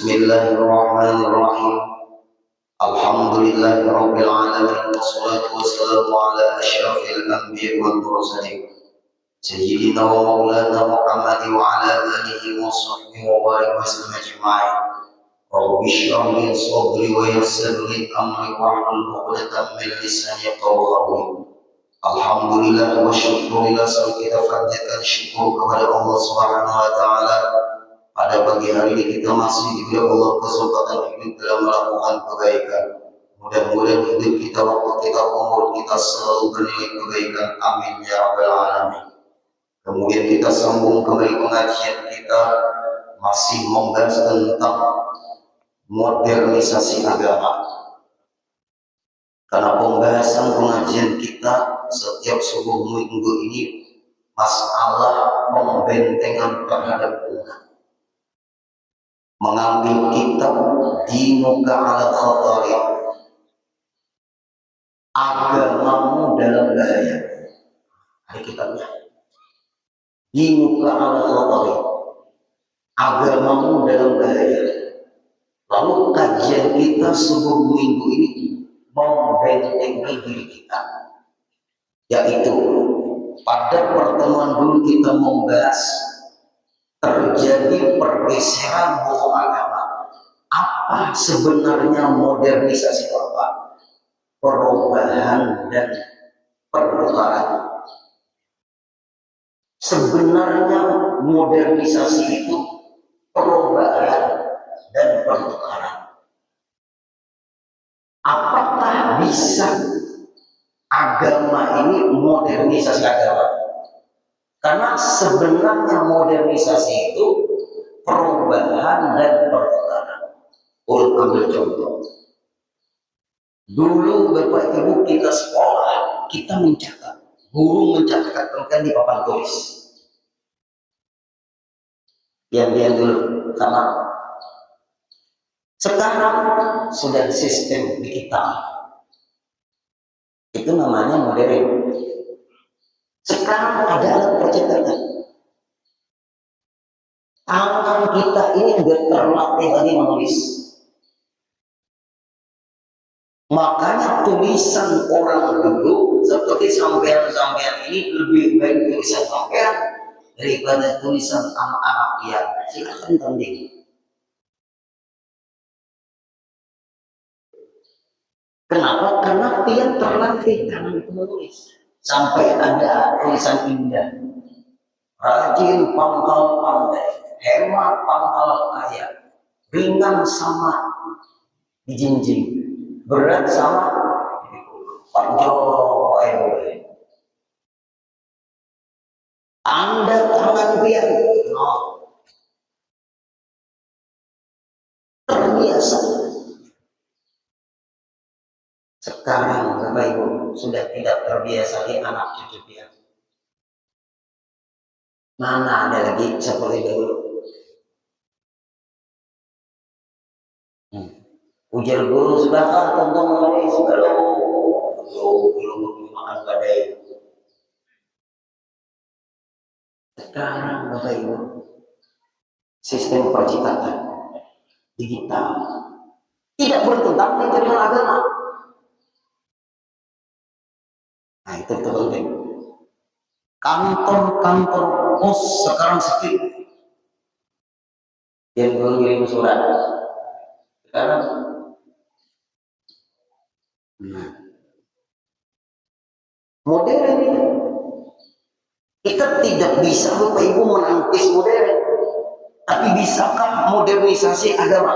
Bismillahirrahmanirrahim. Alhamdulillahirabbil alamin wassalatu wassalamu ala asyrafil anbiya'i wal mursalin sayyidina wa maulana Muhammad wa ala alihi wa sahbihi wa barik wa sallam ajma'in. Rabbi shrah li sadri wa yassir li amri wahlul 'uqdatam min lisani yafqahu qawli. Alhamdulillah wa syukurillah, selalu kita panjatkan syukur kepada Allah Subhanahu wa taala. Pada pagi hari ini kita masih diberi Allah kesempatan hidup dalam melakukan kebaikan. Mudah-mudahan hidup kita, waktu kita, umur kita selalu bernilai kebaikan. Amin ya rabbal alamin. Kemudian kita sambung kembali pengajian kita, masih membahas tentang modernisasi agama. Karena pembahasan pengajian kita setiap sebuah minggu ini masalah pembentengan terhadap umat. Mengambil kitab Dinuka ala Khatari, agamamu dalam bahaya. Ada kitabnya. Dinuka ala Khatari, agamamu dalam bahaya. Lalu kajian kita sebuah minggu ini membentengi diri kita, yaitu pada pertemuan dulu kita membahas terjadi pergeseran hukum agama. Apa sebenarnya modernisasi apa? Perubahan dan pertukaran. Sebenarnya modernisasi itu perubahan dan pertukaran. Apakah bisa agama ini modernisasi agama? Karena sebenarnya modernisasi itu perubahan dan pertukaran. Ambil contoh. Dulu Bapak Ibu kita sekolah, kita mencatat. Guru mencatatkan di papan tulis. Yang dulu sama. Sekarang sudah sistem digital. Itu namanya modern. Sekarang ada alat percetakan. Tangan kita ini udah terlatih lagi menulis. Makanya tulisan orang dulu seperti sampean-sampean ini lebih baik tulisan sampean daripada tulisan anak-anak yang silakan tanding. Kenapa? Karena dia terlatih tangan itu menulis. Sampai ada tulisan indah. Rajin pangkal pandai, hemat pangkal kaya, ringan sama dijinjing, berat sama panjang. Anda tangan pian, terbiasa. Sekarang Bapak Ibu sudah tidak terbiasa di anak cucu pian. Mana ada lagi seperti dulu. Ujar guru sebentar tentang mengenai segala belum makan badai. Sekarang Bapak Ibu sistem percetakan digital tidak bertentangan dengan agama. Nah itu penting. Kantor-kantor pos sekarang sepi. Yang dulu ngirim surat, sekarang modern ini. Kita tidak bisa Bapak Ibu menangkis modern, tapi bisakah modernisasi agama?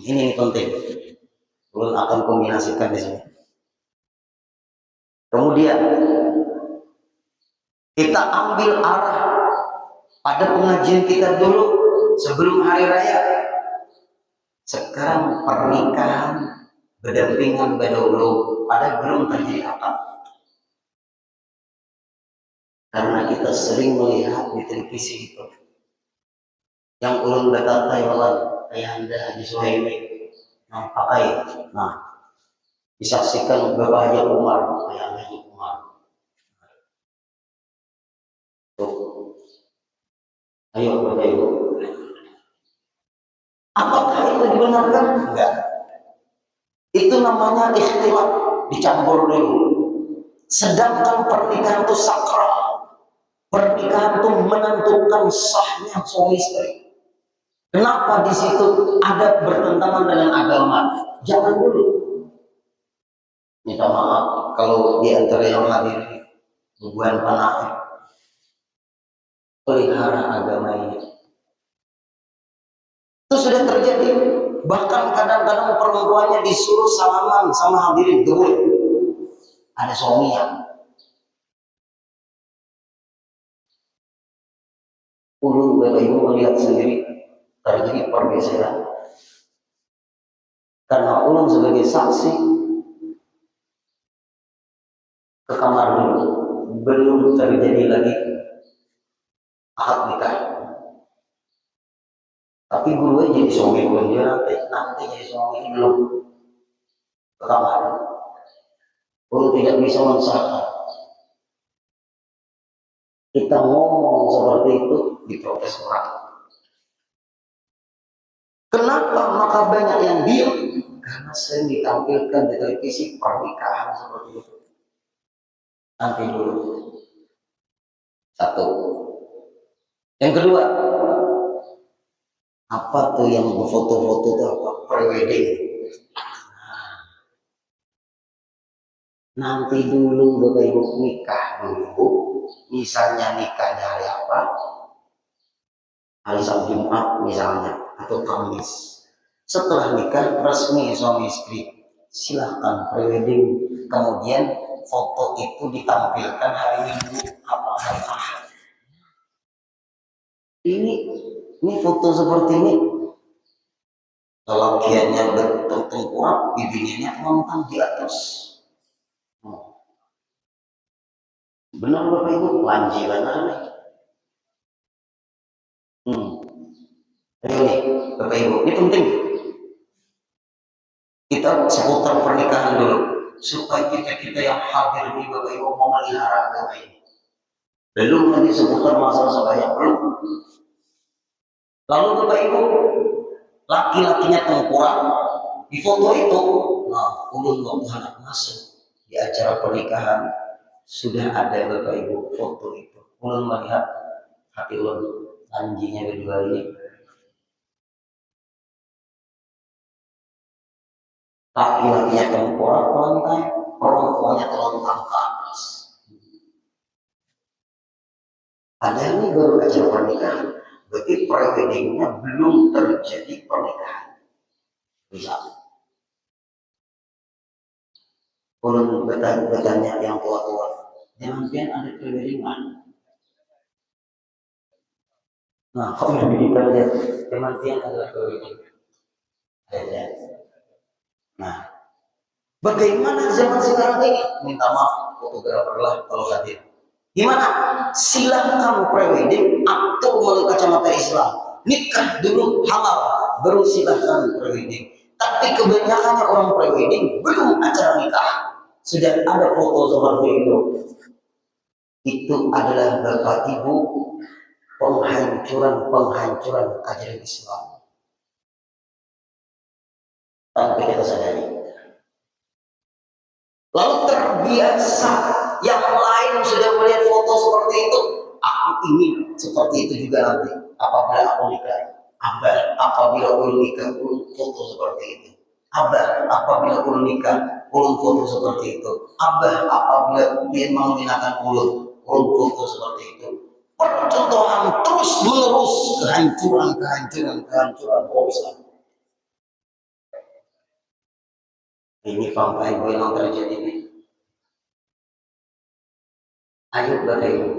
Ini penting. Belum akan kombinasikan di sini. Kemudian kita ambil arah pada pengajian kita dulu sebelum hari raya. Sekarang pernikahan berdampingan berdahulu, pada belum terjadi apa. Karena kita sering melihat di televisi itu yang ulun berkata ayahanda Haji Suhaimi yang pakai, disaksikan Bapak Haji Umar, ayahanda Haji Umar. Ayo Bapak Ibu, Apakah itu dibenarkan? Enggak. Itu namanya ikhtilaf, dicampur dulu. Sedangkan pernikahan itu sakral. Pernikahan itu menentukan sahnya suami istri. Kenapa di situ ada bertentangan dengan agama? Jangan dulu. Minta maaf kalau di antara yang hadir hubungan panah pelihara agama ini. Itu sudah terjadi. Bahkan kadang-kadang perempuannya disuruh salaman sama hadirin dulu. Ada suaminya. Ulun Bapak Ibu melihat sendiri terjadi pergeseran. Karena ulun sebagai saksi ke kamar dulu, belum terjadi lagi akad nikah. Tapi gurunya jadi suami belum, dia nanti jadi suami belum ke kamar. Ulun tidak bisa mensahkan. Kita ngomong seperti itu diprotes orang. Kenapa maka banyak yang diam? Karena sering ditampilkan di televisi pernikahan seperti itu. Nanti dulu. Satu. Yang kedua, apa tuh yang foto-foto itu apa? Prewedding. Nanti dulu Bapak Ibu nikah dulu. Misalnya nikahnya hari apa? Hari Sabtu Jumat misalnya, atau Kamis. Setelah nikah resmi suami istri, silahkan prewedding. Kemudian foto itu ditampilkan hari Minggu apa hari Ahad. Ini foto seperti ini. Kalau kiannya bertengkurap, bibirnya melentang di atas. Benar Bapak Ibu, lanjiran aneh. Ini Bapak Ibu, ini penting. Kita seputar pernikahan dulu, supaya kita yang hadir ini Bapak Ibu memelihara agama ini. Belum nanti seputar masalah sebaya, belum. Lalu Bapak Ibu, laki-lakinya tengkurap di foto itu. Nah, ulun waktu anak masuk di acara pernikahan sudah ada Bapak Ibu foto itu. Ulun melihat hati ulun anjingnya kedua ini. Laki-lakinya tengkurap ke lantai, perempuannya terlentang ke atas. Ada ini baru acara pernikahan. Berarti preweddingnya belum terjadi pernikahan. Bisa. Ulun bertanya yang tua-tua, jangan ada preweddingan. Nah, kalau kita lihat kematian adalah prewedding. Nah, bagaimana zaman sekarang ini? Minta maaf, fotografer lah kalau hadir. Gimana? Silahkan prewedding atau menurut kacamata Islam. Nikah dulu halal, baru silahkan prewedding. Tapi kebanyakannya orang prewedding belum acara nikah. Sudah ada foto seperti itu. Itu adalah Bapak Ibu penghancuran ajaran Islam. Tanpa kita sadari. Lalu terbiasa yang lain sudah melihat foto seperti itu. Aku ingin seperti itu juga nanti. Apabila aku nikah, Abah, apabila ulun nikah, ulun foto seperti itu. Abah, apabila ulun nikah, ulun foto seperti itu. Abah, apabila dia menggunakan ulun foto seperti itu. Percontohan terus menerus kehancuran bangsa. Ini Bapak Ibu yang terjadi ini. Ayo Bapak Ibu,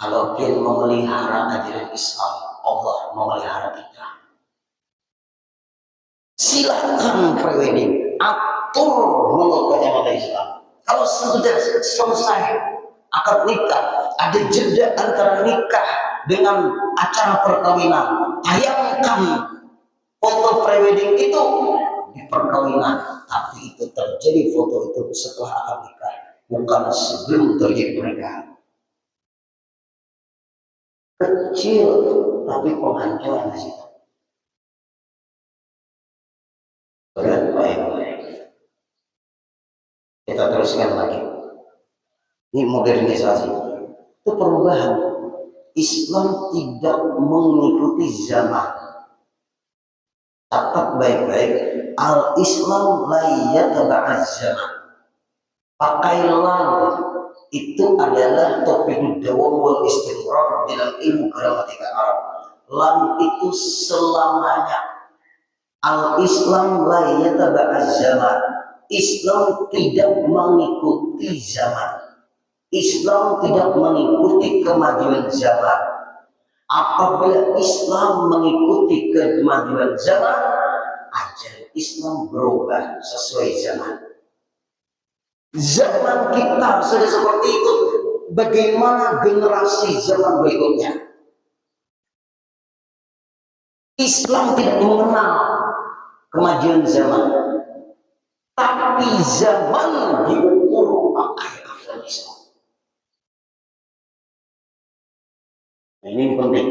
kalau kita memelihara ajaran Islam, Allah memelihara kita. Silakan prewedding, atur menurut kacamata Islam. Kalau sudah selesai akad nikah, ada jeda antara nikah dengan acara perkawinan. Tayangkan foto prewedding itu di perkawinan, tapi itu terjadi foto itu setelah akad nikah, bukan sebelum terjadi pernikahan. Kecil tapi penghancuran di situ. Kita teruskan lagi. Ini modernisasi. Itu perubahan. Islam tidak mengikuti zaman. Catat baik-baik. Al-Islam la yatba'az zaman. Pakailah itu adalah topik dawam wal istimrar dalam ilmu gramatika Arab. Lam itu selamanya. Al-Islam la yatba'az zaman. Islam tidak mengikuti zaman. Islam tidak mengikuti kemajuan zaman. Apabila Islam mengikuti kemajuan zaman, ajaran Islam berubah sesuai zaman. Zaman kita sudah seperti itu. Bagaimana generasi zaman berikutnya? Islam tidak mengenal kemajuan zaman, tapi zaman diukur pakai akal Islam. Nah, ini penting.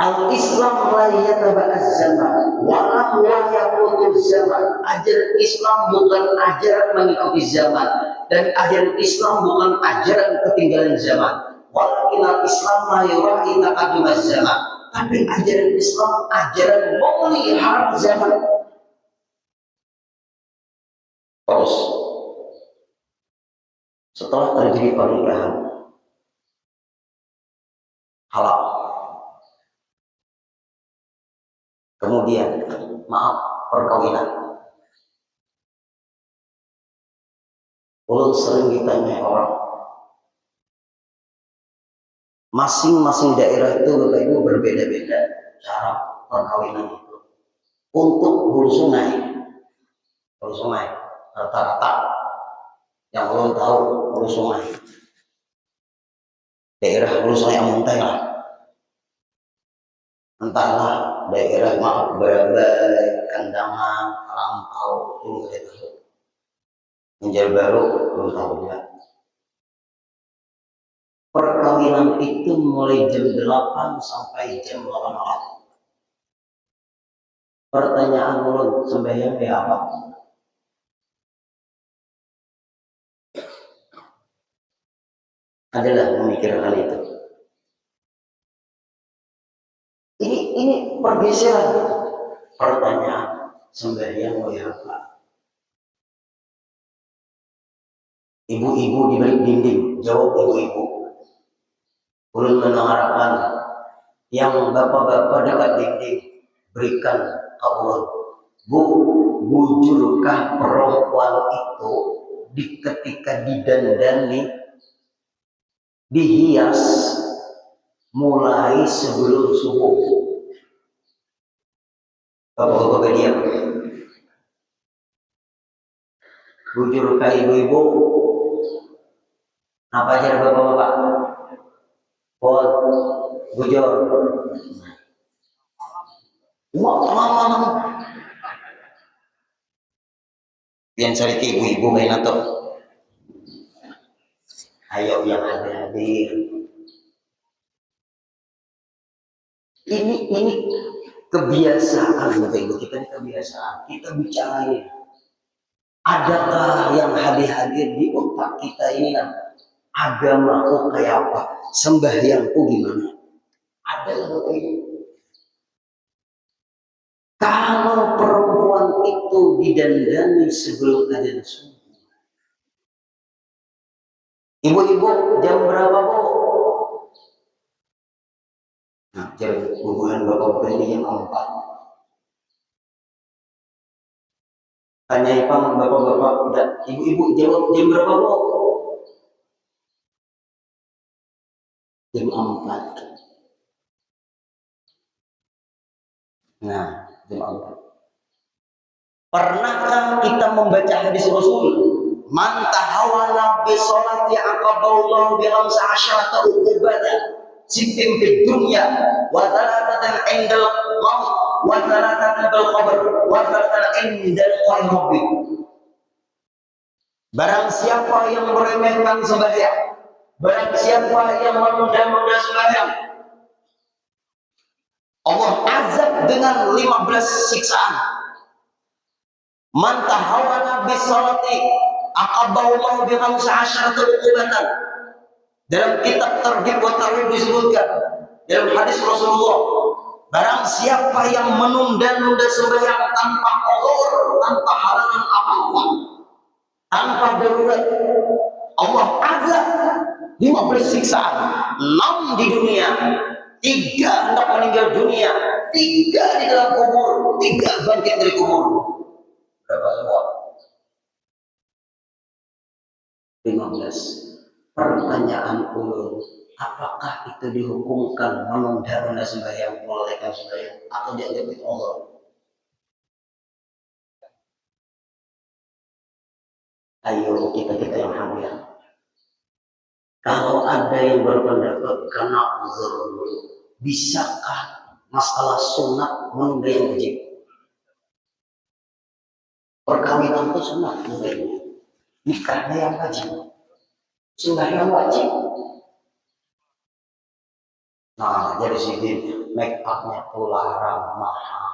Al-Islam la yataba'az zaman wa la yaqutu zaman. Ajaran Islam bukan ajaran mengikuti zaman, dan ajaran Islam bukan ajaran ketinggalan zaman. Walakin al-Islam la yura'i taqaddumaz zaman. Tapi ajaran Islam ajaran memelihara zaman. Terus setelah terjadi pernikahan halal, kemudian perkawinan, ulun sering ditanya orang, masing-masing daerah itu Bapak Ibu berbeda-beda cara perkawinan itu. Untuk hulu sungai rata-rata yang ulun tahu hulu sungai, daerah hulu sungai Amuntai lah, entahlah daerah Berabai, Kandangan, Lampau, itu nggak tahu. Menjal Baru belum tahu juga. Perkawinan itu mulai jam 8 sampai jam 8 malam. Pertanyaan ulun, sembahyang dia apa? Adalah memikirkan itu. Ini pergeseran. Pertanyaan, sembahyang dia apa? Ibu-ibu di balik dinding, jawab ibu-ibu. Ulun mendengarkan yang bapak-bapak dekat dinding, berikan ke ulun. Bu, bujurkah perempuan itu ketika didandani, dihias mulai sebelum subuh? Bapak-bapak diam. Bujurkah ibu-ibu? Apa aja bapak-bapak? Pol, bujur. Malam. Yang cari ke ibu-ibu main atau? Ayo yang hadir. Ini kebiasaan Bapak Ibu, kita ini kebiasaan. Kita bicara ini. Adakah yang hadir di otak kita ini agamaku kayak apa? Sembahyangku gimana? Ada Bapak Ibu. Kalau perempuan itu didandani sebelum adzan subuh, ibu-ibu jam berapa Bu? Nah, jam hubungan bapak-bapak ini jam 4. Tanya ipang bapak-bapak, ibu-ibu jawab jam berapa Bu? Jam 4. Nah, jam 4. Pernahkah kita membaca hadis Rasul? Man tahawana bi sholati aqaballahu bi 15 uqubatan sittin fid dunya wa thalathatan indal maut wa thalathatan bil qabr wa thalathatan indal qabr. Barang siapa yang meremehkan sembahyang, barang siapa yang menunda-nunda sembahyang, Allah azab dengan 15 siksaan. Man tahawana bis sholati, Aqaballahu bi 15 uqubatan. Dalam kitab Targhib wa Tarhib disebutkan dalam hadis Rasulullah, barang siapa yang menunda-nunda sembahyang tanpa uzur, tanpa halangan apapun, tanpa darurat, Allah azab 15 siksaan. 6 di dunia, 3 hendak meninggal dunia, 3 di dalam kubur, 3 bangkit dari kubur. Berapa semua? 15. Pertanyaan ulun, apakah itu dihukumkan menunda-nunda sembahyang, melelehkan sembahyang, atau dianggap itu Allah? Ayo kita yang hadir. Kalau ada yang berpendapat karena uzur, bisakah masalah sunat menunda yang wajib? Perkawinan itu sunat, nikahnya yang wajib, sembahyang wajib. Nah, jadi sini make upnya tuh larang mahal.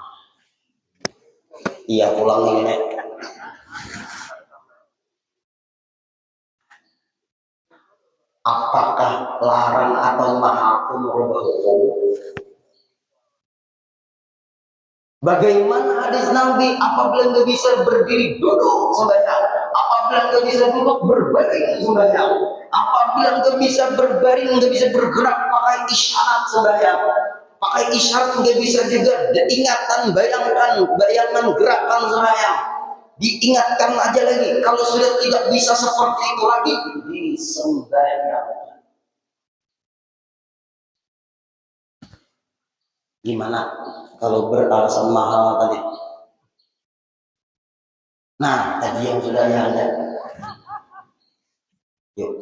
Iya, pulang ini. Apakah larang atau mahal itu merubah hukum? Bagaimana hadis Nabi apabila nggak bisa berdiri duduk sembahyang, apabila nggak bisa duduk berbaring sembahyang, apabila nggak bisa berbaring, nggak bisa bergerak pakai isyarat sembahyang, pakai isyarat nggak bisa juga ingatan, bayangan gerakan sembahyang, diingatkan aja lagi. Kalau sudah tidak bisa seperti itu lagi, disembahyang. Gimana kalau beralasan mahal tadi? Nah, tadi yang sudah ada. Yuk,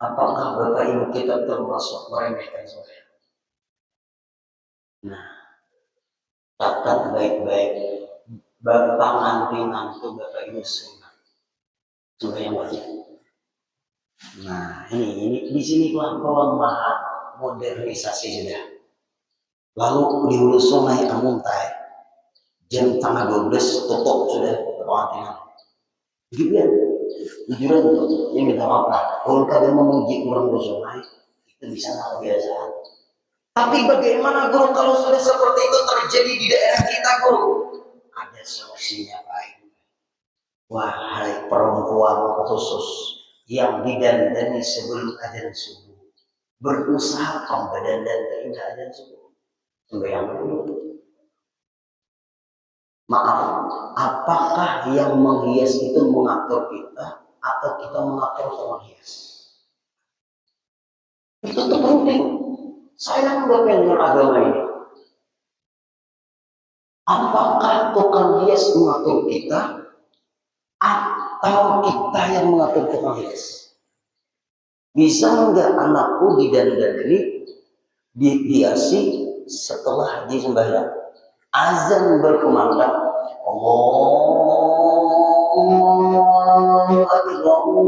apakah Bapak Ibu kita termasuk meremehkan saya? Nah, catat baik-baik. Bapak nanti Bapak Ibu sunat, yang wajib. Nah, ini di sini kelemahan modernisasi sudah. Lalu di Hulu Sungai Amuntai jam tanggal 12 tutup sudah pengantinan. Gitu ya, jujuran ini minta maaf. Kalau kalian memuji kurang Sungai itu bisa nggak kebiasaan. Tapi bagaimana guru kalau sudah seperti itu terjadi di daerah kita guru? Ada solusinya baik. Wahai perempuan khusus yang didandani sebelum adzan subuh, berusaha pembadandan keindah adzan subuh. Sembahyang dulu. Maaf, apakah yang menghias itu mengatur kita atau kita mengatur tukang hias? Itu tuh penting. Saya nggak pengen agama ini. Apakah tukang hias mengatur kita atau kita yang mengatur tukang hias? Bisa nggak anakku didandani, dihiasi setelah sembahyang? Azan berkumandang, Allahu Akbar, Allahu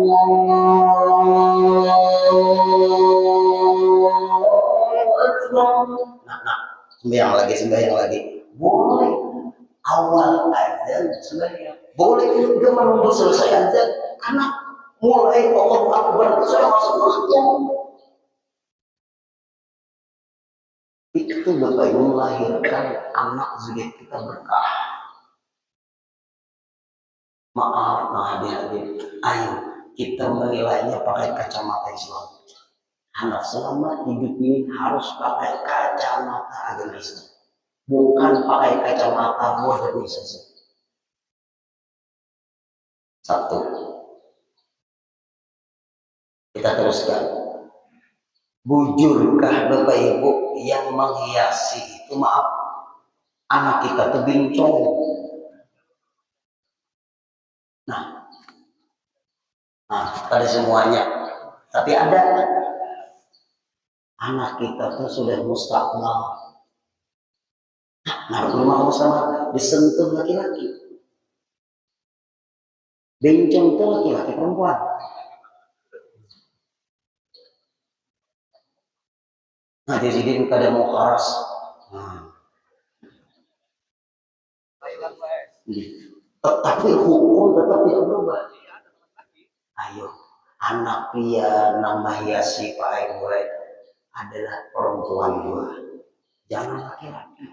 Akbar. Nah, sembahyang lagi. Boleh awal azan sembahyang. Boleh juga menunggu selesai azan, karena mulai Allahu Akbar itu sudah masuk waktu. Itu Bapak Ibu melahirkan anak zuriat kita berkah. Maaf, hadir-hadir. Ayo kita menilainya pakai kacamata Islam. Anak selama hidup ini harus pakai kacamata agama Islam, bukan pakai kacamata modernisasi. Satu, kita teruskan. Bujurkah Bapak Ibu yang menghiasi itu, maaf, anak kita tuh bincang. Nah, pada semuanya. Tapi ada anak kita tuh sudah mustakmal. Nah, rumah mustakmal disentuh laki-laki. Bencong itu laki-laki perempuan. Nah, di sini kada mau keras. Tapi hukum tetap tidak berubah. anak pria nama hiasi Pak Ibu adalah perempuan juga, jangan laki-laki.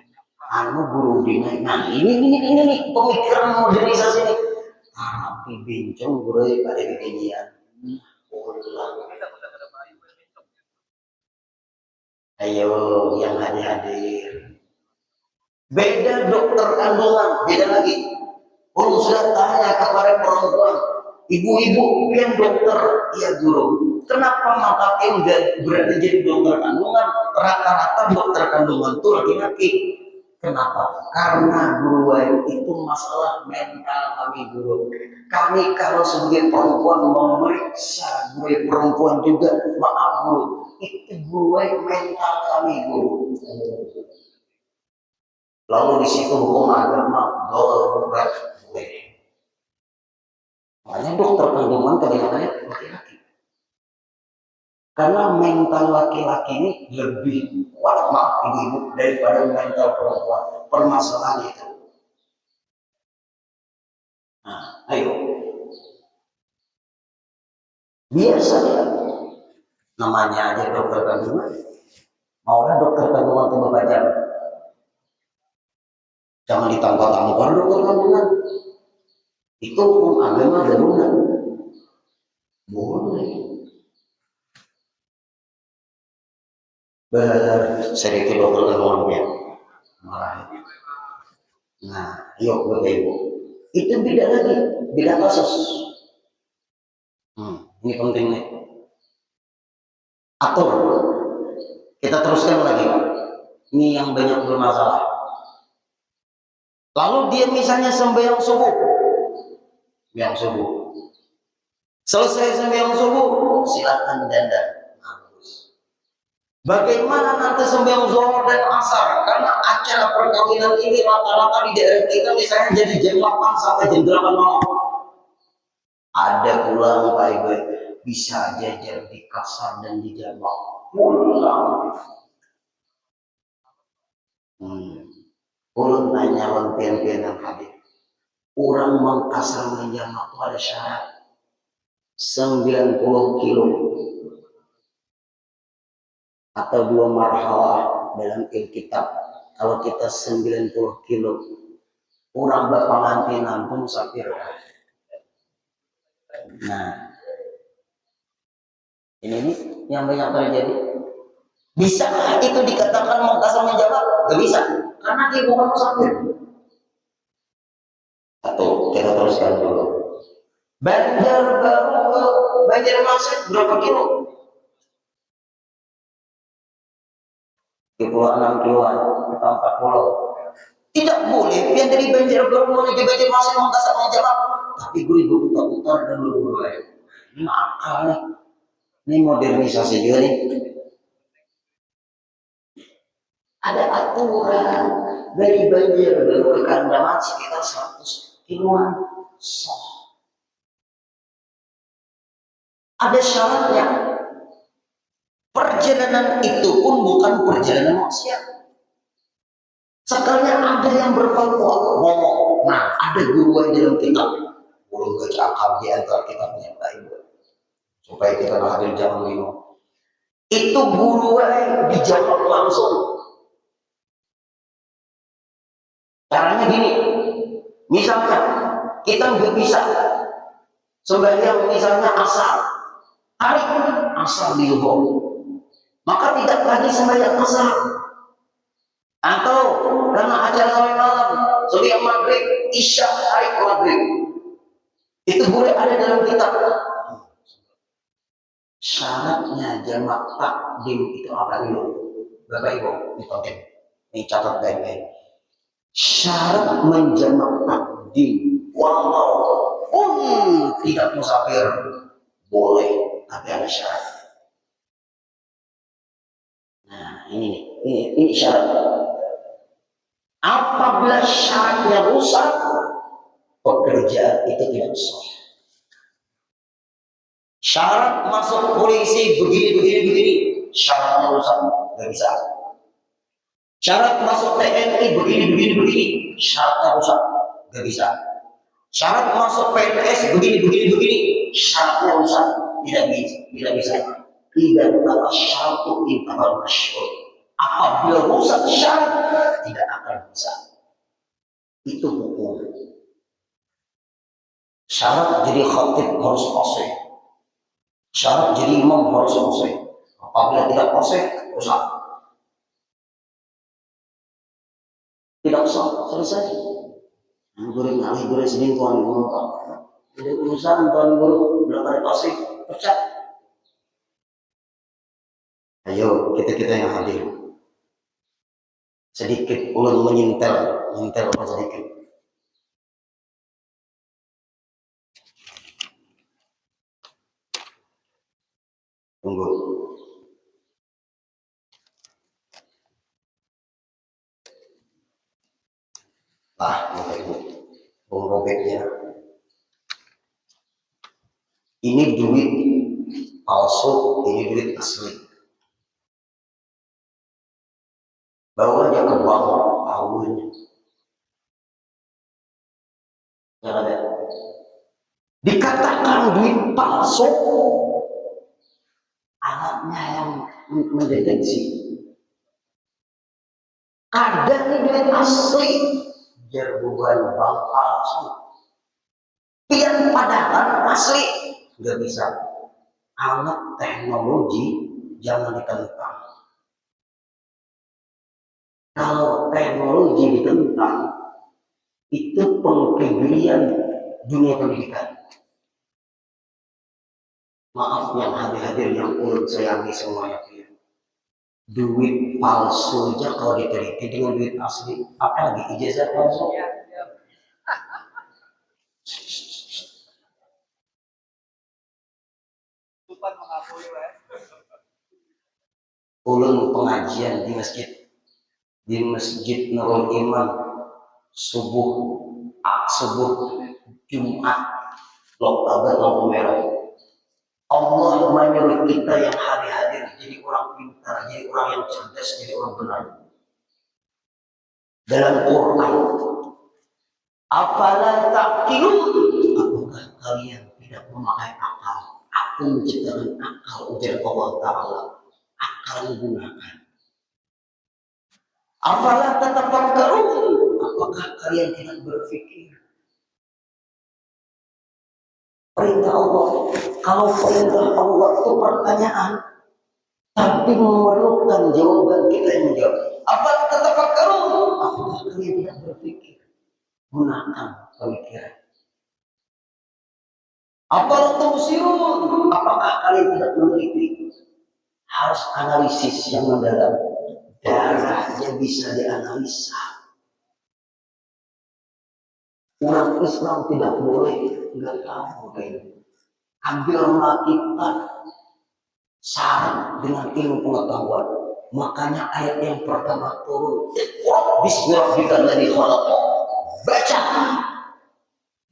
Anu guru dinaik. Nah ini pemikiran modernisasi ini. Tapi bincang guru pada beginian. Ayo yang hadir-hadir. Beda dokter kandungan, beda lagi. Oh sudah tanya kepada perempuan, ibu-ibu yang dokter, ya guru. Kenapa maka enggak berarti jadi dokter kandungan? Rata-rata dokter kandungan itu laki-laki. Kenapa? Karena guru itu masalah mental kami guru. Kami kalau sebagai perempuan memeriksa guru perempuan juga, maaf guru, itu guru mental kami guru. Lalu di situ hukum agama berat. Makanya dokter kandungan kebanyakannya laki-laki. Karena mental laki-laki ini lebih kuat, maaf ibu-ibu, daripada mental perempuan. Permasalahan itu. Nah, ayo. Biasanya namanya aja dokter kandungan. Maulah dokter kandungan itu membaca. Jangan ditambah-tambahkan dokter kandungan. Itu hukum agama darurat. Boleh. Sedikit dokter kandungan ya. Marah. Nah, yuk Bapak Ibu. Itu beda lagi, beda kasus. Ini penting nih. Atur. Kita teruskan lagi. Ini yang banyak bermasalah. Lalu dia misalnya sembahyang subuh. Sembahyang subuh. Selesai sembahyang subuh, silakan dandan. Bagaimana nanti sembahyang zuhur dan asar? Karena acara perkawinan ini rata-rata di daerah kita misalnya jadi jam 8 sampai jam 8 malam. Ada pulang Pak Ibu bisa jajar di kasar dan di jamak. Pulang. Ulun tanya lempian-lempian yang hadir. Orang mengkasar menjamak itu ada syarat 90 kilo. Atau 2 marhalah dalam Alkitab. Kalau kita 90 kilo, orang berpengantinan pun sapir. Nah, ini yang banyak terjadi. Bisa itu dikatakan mengkasar menjamak? Gak bisa, karena dia bukan musafir. Atau kita teruskan dulu. Banjarbaru ke Banjarmasin berapa kilo? 36 kiloan atau 40. Tidak boleh yang dari Banjarbaru menuju Banjarmasin mengkasar menjamak, tapi gue berputar-putar dan berubah. Ini akal nih. Ini modernisasi juga nih. Ada aturan dari Banjarbaru ke Kandaman sekitar 100 kiloan. Ada syaratnya. Perjalanan itu pun bukan perjalanan maksiat. Sekalian ada yang berfatwa ngomong. Nah, ada guru dalam kitab. Guru baca akal di antara kitabnya Pak Ibu. Supaya kita hadir jangan bingung. Itu guru dijawab langsung. Caranya gini. Misalnya kita nggak bisa sembahyang misalnya asar. Hari asar di Luhur. Maka tidak lagi sembahyang asar. Atau karena acara sampai malam, sembahyang maghrib, isya hari maghrib. Itu boleh ada dalam kitab. Syaratnya jamak takdim itu apa dulu? Bapak Ibu, ini penting. Ini catat baik-baik. Syarat menjamak takdim walaupun tidak musafir boleh, tapi ada syarat. Nah, ini syarat. Apabila syaratnya rusak, pekerjaan itu tidak sah. Syarat masuk polisi begini, syaratnya rusak, nggak bisa. Syarat masuk TNI begini, syaratnya rusak, nggak bisa. Syarat masuk PNS begini, syaratnya rusak, tidak bisa. Tidak dapat syaratu intamal masyhur. Apabila rusak syarat tidak akan bisa. Itu hukum. Syarat jadi khatib harus fasih. Syarat jadi imam harus fasih. Apabila tidak fasih, rusak. Tidak usah, selesai. Goreng alih goreng sedih tuan guru. Jadi urusan tuan guru belakang fasih, pecat. Ayo kita yang hadir. Sedikit ulun menyintel apa sedikit. Tunggu. Bapak Ibu, robeknya. Ini duit palsu, ini duit asli. Bawa dia ke bank, tahun. Dikatakan duit palsu, alatnya yang mendeteksi. Kadang ini duit asli, biar bukan bank palsu. Pian padahal asli, nggak bisa. Alat teknologi jangan ditentang. Kalau teknologi ditentang, itu pengkibirian dunia pendidikan. Maaf yang hadir-hadir yang ulun sayangi semuanya. Duit palsu aja kalau diteliti dengan duit asli, apalagi ijazah palsu. Ulun pengajian di masjid Nurul Iman subuh Jumat Oktober lampu merah. Allah menyuruh kita yang hadir jadi orang pintar, jadi orang yang cerdas, jadi orang benar. Dalam Quran, afala taqilun, apakah kalian tidak memakai akal? Aku menciptakan akal, ujar Allah Ta'ala. Akal gunakan. Afala tatafakkarun, apakah kalian tidak berpikir? Perintah Allah. Kalau perintah Allah itu pertanyaan, tapi memerlukan jawaban, kita yang menjawab. Afala tatafakkarun, apakah kalian tidak berpikir? Gunakan pemikiran. Apalah tubsirun, apakah kalian tidak meneliti? Harus analisis yang mendalam. Darahnya bisa dianalisa. Orang Islam tidak boleh nggak tahu kayak ambil kita syarat dengan ilmu pengetahuan. Makanya ayat yang pertama turun, Bismillahirrahmanirrahim.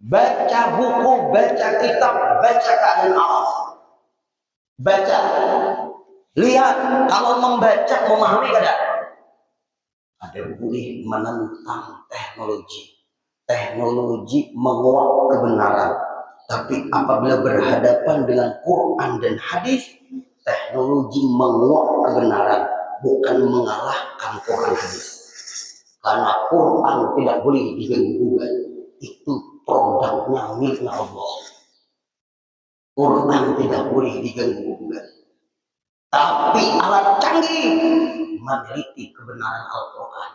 Baca buku, baca kitab, baca keadaan alam. Baca, lihat kalau membaca memahami kadang ada boleh menentang teknologi. Teknologi menguak kebenaran, tapi apabila berhadapan dengan Quran dan hadis, teknologi menguak kebenaran, bukan mengalahkan Quran hadis. Karena Quran tidak boleh diganggu-gugat, itu produknya milik Allah. Quran tidak boleh diganggu-gugat. Tapi alat canggih meneliti kebenaran Al-Quran.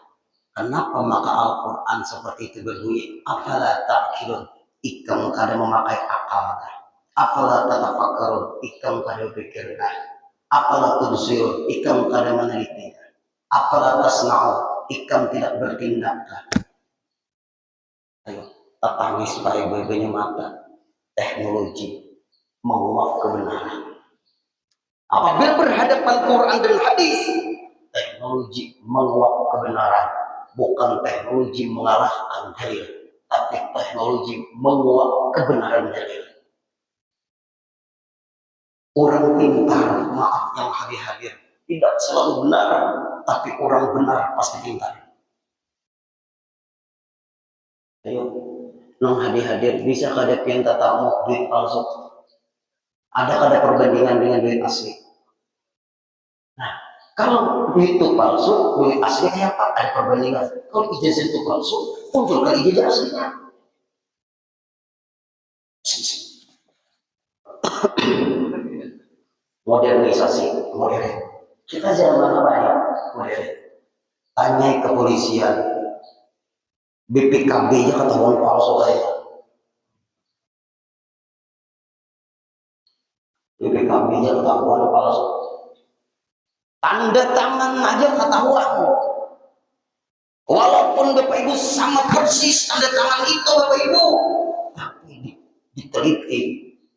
Kenapa maka Al-Quran seperti itu berbunyi? Afala ta'qilun, ikam kada memakai akal. Afala tatafakkarun, ikam kada berpikir. Afala tubsirun, ikam kada meneliti. Afala tasna'un, ikam tidak bertindak. Ayo, tetangis Pak Ibu-ibunya mata. Teknologi menguak kebenaran. Apabila berhadapan Quran dan hadis, teknologi menguak kebenaran. Bukan teknologi mengalahkan dalil, tapi teknologi menguak kebenaran dalil. Orang pintar, maaf yang hadir-hadir, tidak selalu benar, tapi orang benar pasti pintar. Ayo, nong hadir-hadir bisa kada pinta tamu duit palsu. Ada perbandingan dengan duit asli. Nah, kalau duit itu palsu, duit asli kayak apa? Ada perbandingan. Kalau ijazah itu palsu, munculkan ijazah aslinya. Modernisasi, modern. Kita zaman apa ya? Modern. Tanya kepolisian, BPKB nya ketahuan palsu kayak. BPKB nya ketahuan palsu. Tanda tangan aja ketahuan. Walaupun Bapak Ibu sama persis tanda tangan itu Bapak Ibu, tapi diteliti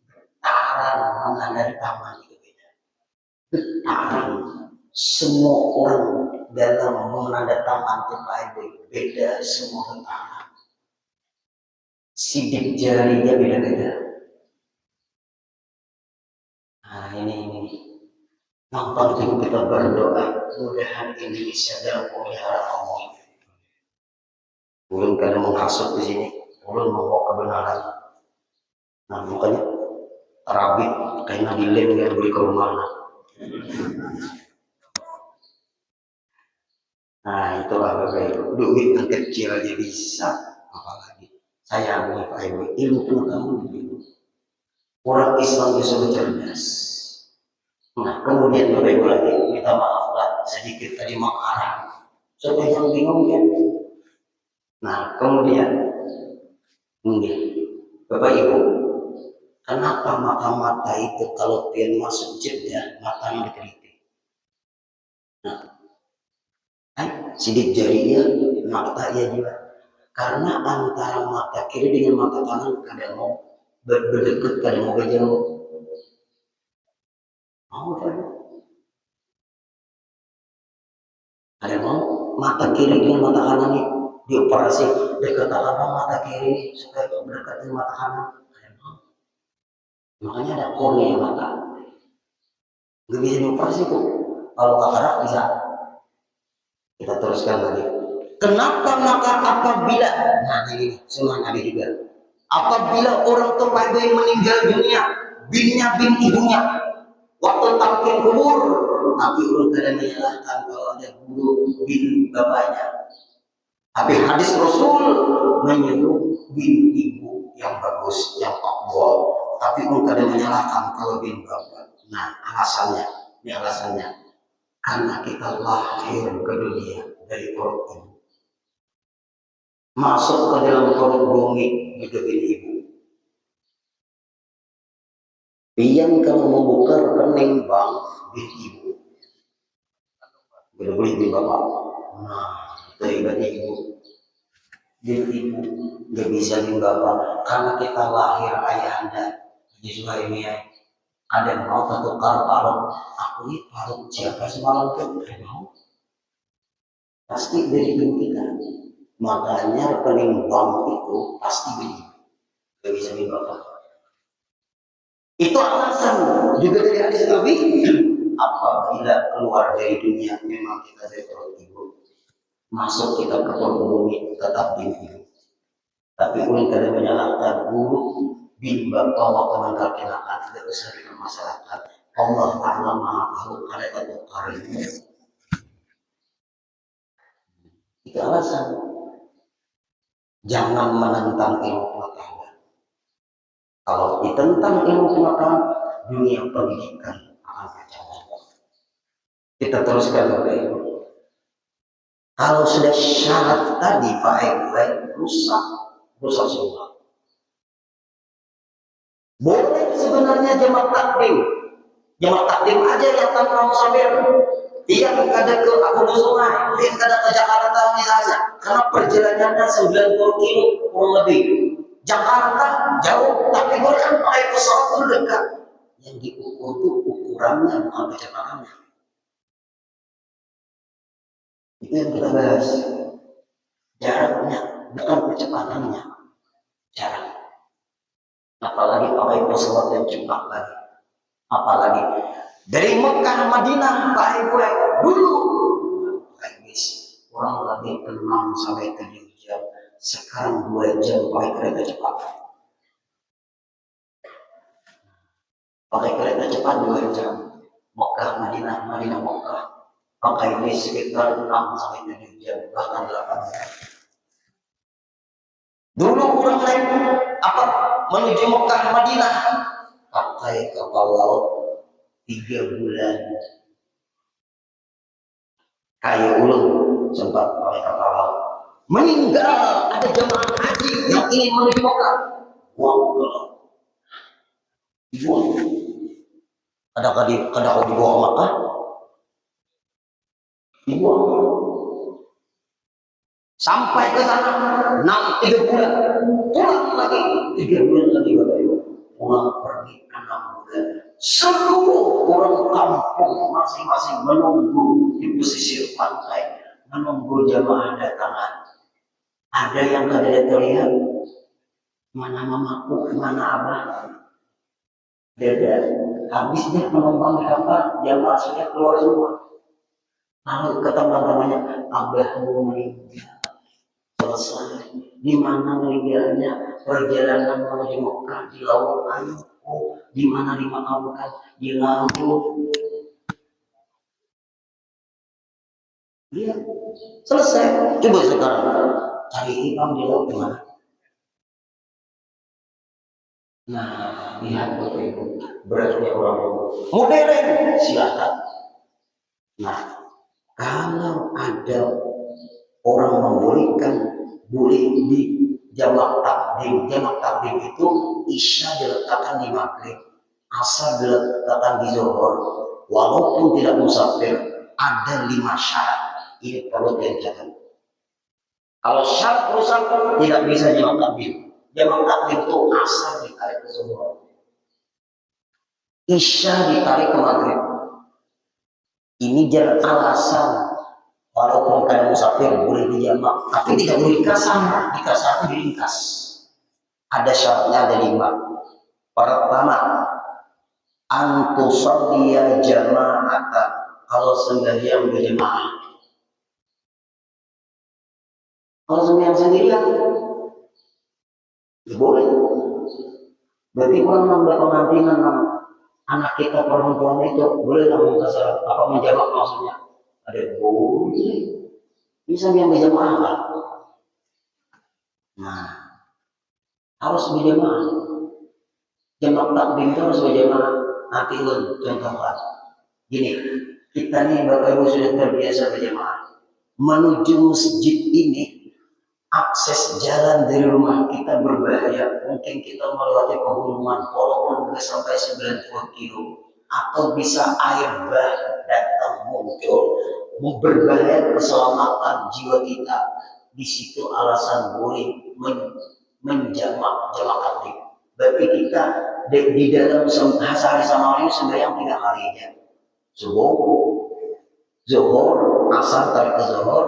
getaran menandatangani itu beda. Getaran semua orang dalam menandatangani itu beda semua getaran. Sidik jarinya beda-beda. Nah ini nampak kita berdoa mudahan Indonesia dalam pemeliharaan Allah. Ulun kadang menghasut di sini, ulun membawa kebenaran. Nah makanya terabit kayak dilem yang beli ke rumah. Nah itulah Bapak Ibu, duit yang kecil aja bisa, apalagi saya Pak Ibu, ilmu pengetahuan. Orang Islam bisa cerdas. Nah kemudian Bapak Ibu lagi, minta maaf lah sedikit tadi mengarang, supaya yang bingung ya. Nah kemudian mungkin Bapak Ibu, kenapa mata-mata itu kalau pian masuk jeda matanya diteliti? Nah, sidik jarinya, mata ya juga. Karena antara mata kiri dengan mata kanan kadang mau berdekat, kadang mau berjauh. Mau kan? Ada mau mata kiri dengan mata kanan ini dioperasi dekat mata kiri supaya berdekat dengan mata kanan. Ada mau. Makanya ada kornea mata. Gak bisa dioperasi tuh. Kalau katarak bisa. Kita teruskan lagi. Kenapa maka apabila, nah ini semua ada juga. Apabila orang tua yang meninggal dunia, binnya bin ibunya, waktu tampil kubur, tapi orang kadang menyalahkan kalau ada guru bin bapaknya. Tapi hadis Rasul menyuruh bin ibu yang bagus, yang akbar. Tapi orang kadang menyalahkan kalau bin bapak. Nah alasannya, ini alasannya. Karena kita lahir ke dunia dari perut ibu, masuk ke dalam perut bumi juga bin ibu. Yang kamu membuka rekening bank bin ibu, boleh bin bapak. Nah, itu ibadah ibu. Bin ibu nggak bisa bin bapak karena kita lahir ayahanda. Jadi ini ya. Ada yang mau tukar parut, aku ini parut siapa semalam tuh? Ada mau? Pasti dari ibu kita. Makanya rekening bank itu pasti beli. Gak bisa bin bapak. Itu alasan juga dari hadis Nabi. Apabila keluar dari dunia memang kita dari perut ibu, masuk kita ke perut bumi tetap bin ibu. Tapi ulun kadang menyalahkan guru bin bapak waktu mengkakenakan tidak besar di masyarakat. Allah Ta'ala maha tahu kalian karim. Itu alasan. Jangan menentang ilmu pengetahuan. Kalau ditentang ilmu pengetahuan, dunia pendidikan akan kacau. Kita teruskan Bapak Ibu. Kalau sudah syarat tadi Pak Ibu rusak semua. Boleh sebenarnya jamak takdim aja yang tanpa musafir. Dia ada ke Abu Sungai, dia ada ke Jakarta misalnya, karena perjalanannya 90 kilo kurang lebih. Jakarta jauh, tapi boleh kan pakai pesawat itu dekat. Yang diukur itu ukurannya bukan kecepatannya. Itu yang kita bahas. Jaraknya bukan kecepatannya, jarak. Apalagi pakai pesawat yang cepat lagi. Apalagi dari Mekah Madinah Pak Ibu dulu kurang lebih 6 sampai 7 jam. Sekarang 2 jam pakai kereta cepat. pakai kereta cepat 2 jam. Mekah Madinah, Madinah Mekah, pakai ini sekitar 6 sampai 7 jam, bahkan 8 jam. Dulu orang naik apa menuju Mekah Madinah pakai kapal laut 3 bulan. Kayu ulung sempat pakai kapal laut. Meninggal ada jemaah haji yang ingin menuju Mekah. Wow, dibuang. Kadang dibawa ke Mekah, dibuang. Sampai ke sana 3 bulan, pulang lagi 3 bulan lagi Bapak Ibu. Pulang pergi 6 bulan. Seluruh orang kampung masing-masing menunggu di pesisir pantai, menunggu jamaah datangan. Ada yang tidak terlihat, mana mamaku, mana abah. Dada, habisnya penumpang di kapal, jamaah sudah keluar semua. Lalu ke teman-temannya, abahmu meninggal. Selesai. Di mana meninggalnya? Perjalanan menuju Mekah di lautan. Oh, di mana dimakamkan? Di laut. Iya, selesai. Coba sekarang cari imam di laut mana? Nah, lihat Bapak Ibu, beratnya orang modern silakan. Nah, kalau ada orang membolehkan boleh di jamak takdim. Jamak takdim itu isya diletakkan di maghrib, asar diletakkan di zuhur. Walaupun tidak musafir, ada 5 syarat. Ini perlu diingatkan. Kalau syarat rusak tidak bisa jamak takdim. Jamak takdim itu asar ditarik ke zuhur, isya ditarik ke maghrib. Ini jangan alasan. Walaupun kadang musafir boleh dijamak, tapi tidak boleh dikasar. Dikasar itu diringkas. Ada syaratnya, ada 5. Pertama, antusalliya jama'atan. Kalau sembahyang berjamaah. Kalau sembahyang sendirian, ya boleh. Berarti orang nambah pengantinan anak kita perempuan itu boleh nggak kasar apa menjamak maksudnya? Ada boleh. Bisa yang berjamaah kan? Nah, harus berjamaah. Jamak takdim itu harus berjamaah. Nanti contohkan. Gini, kita nih Bapak Ibu sudah terbiasa berjamaah. Menuju masjid ini, akses jalan dari rumah kita berbahaya. Mungkin kita melewati pegunungan, walaupun bisa sampai 90 kilo. Atau bisa air bah datang muncul. Berbahaya keselamatan jiwa kita. Di situ alasan boleh menjamak takdim. Berarti kita di dalam sehari sama ini sembahyang 3 kalinya. Subuh, zuhur, asar tarik ke zuhur,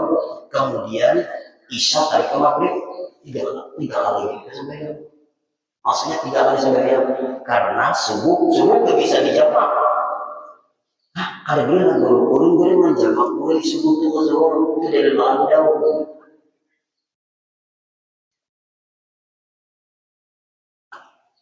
kemudian isya tarik ke maghrib. 3 kali kita sembahyang. Maksudnya 3 kali sembahyang karena subuh nggak bisa dijamak. Ada bilang guru menjamak boleh subuh ke zuhur itu dari landau.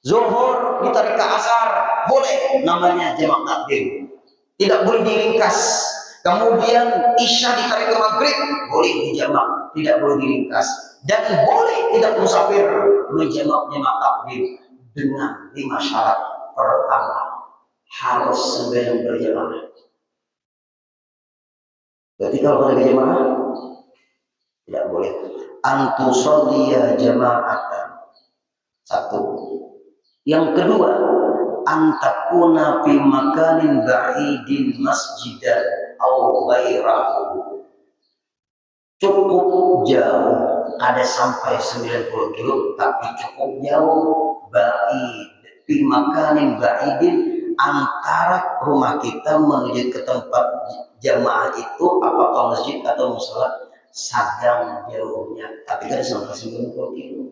Zuhur ditarik ke asar boleh, namanya jamak takdim, tidak boleh diringkas. Kemudian isya ditarik ke maghrib boleh dijamak, tidak boleh diringkas. Dan boleh tidak musafir menjamak takdim dengan 5 syarat. Pertama, harus sembahyang berjamaah. Berarti kalau ada berjamaah tidak boleh. Antusolliya jama'atan. 1. Yang kedua, antakuna fi makanin ba'idin masjidan aw ghairahu. Cukup jauh, ada sampai 90 kilo, tapi cukup jauh. Ba'id fi makanin ba'idin, antara rumah kita menuju ke tempat jamaah itu, apakah masjid atau musala, sedang jauhnya, tapi kan sampai 90 kilo.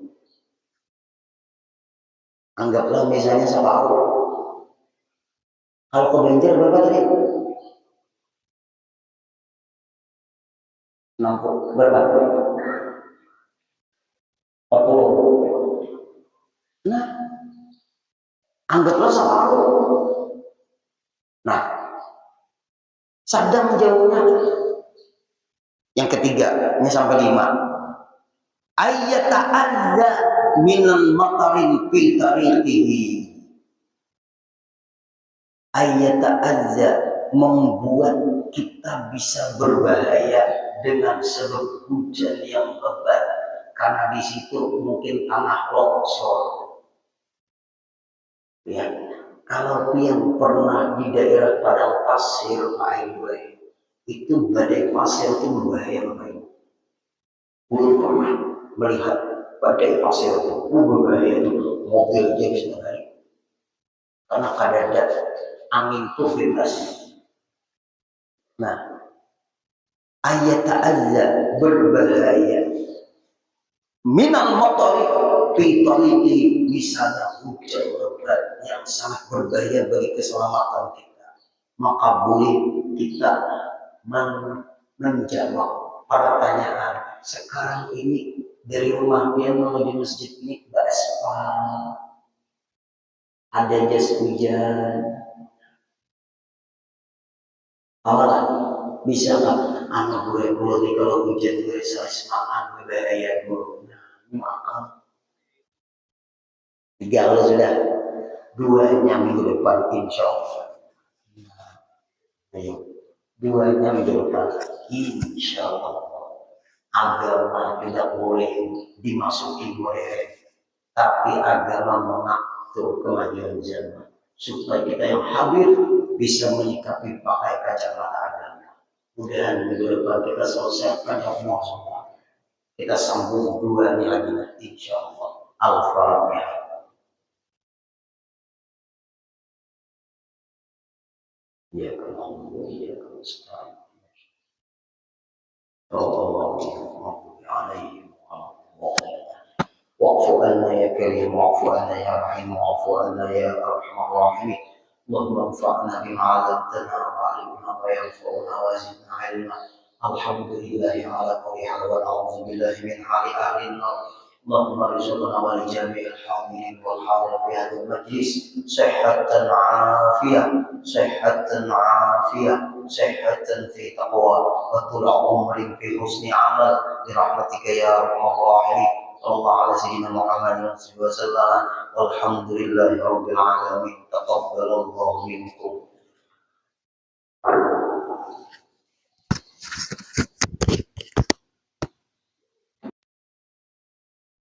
Anggaplah misalnya separuh. Kalau ke Banjar berapa tadi? 60 berapa? 40. Nah, anggaplah separuh. Sedang jauhnya. Yang ketiga, ini sampai 5. Ayyata'adza minal matarin fil tariqihi. Ayyata'adza, membuat kita bisa berbahaya dengan sebab hujan yang lebat, karena di situ mungkin tanah longsor. Ya, kalau yang pernah di daerah padang pasir, itu badai pasir itu berbahaya, belum pernah melihat badai pasir itu berbahaya, itu mobil aja bisa naik karena kadang angin itu bebas. Nah, ayat ta'azza, berbahaya minal motori fi tariqi, misalnya hujan lebat yang sangat berbahaya bagi keselamatan kita, maka boleh kita menjawab pertanyaan sekarang ini dari rumah dia menuju masjid ini basah, ada jas hujan, apalah bisa nggak anak gue kalau hujan gue semangat berbahaya gue makan 3 kalau sudah 2-nya minggu depan insya Allah. Ayo 2-nya minggu depan insya Allah. Agama tidak boleh dimasuki boleh, tapi agama mengatur kemajuan zaman supaya kita yang hadir bisa menyikapi pakai kacamata agama. Mudah-mudahan minggu depan kita selesaikan ya Allah. Kita sambung 2-nya lagi nanti insya Allah. Al-Fatihah. Ya Allah, ya Allah. اللهم عليهم واعف عنا يا كريم، واعف عنا يا رحيم، واعف عنا يا ارحم الراحمين. اللهم انفعنا بما علمتنا وعلمنا ما ينفعنا وزدنا علما. الحمد لله على كل حال ونعوذ بالله من حال اهل النار. اللهم ارزقنا ولجميع الحاضرين والحاضر في هذا المجلس صحة عافية، صحة عافية، صحة في تقوى، وطول عمر في حسن عمل برحمتك يا ارحم الراحمين. صلى الله على سيدنا محمد وسلم، والحمد لله رب العالمين. تقبل الله منكم.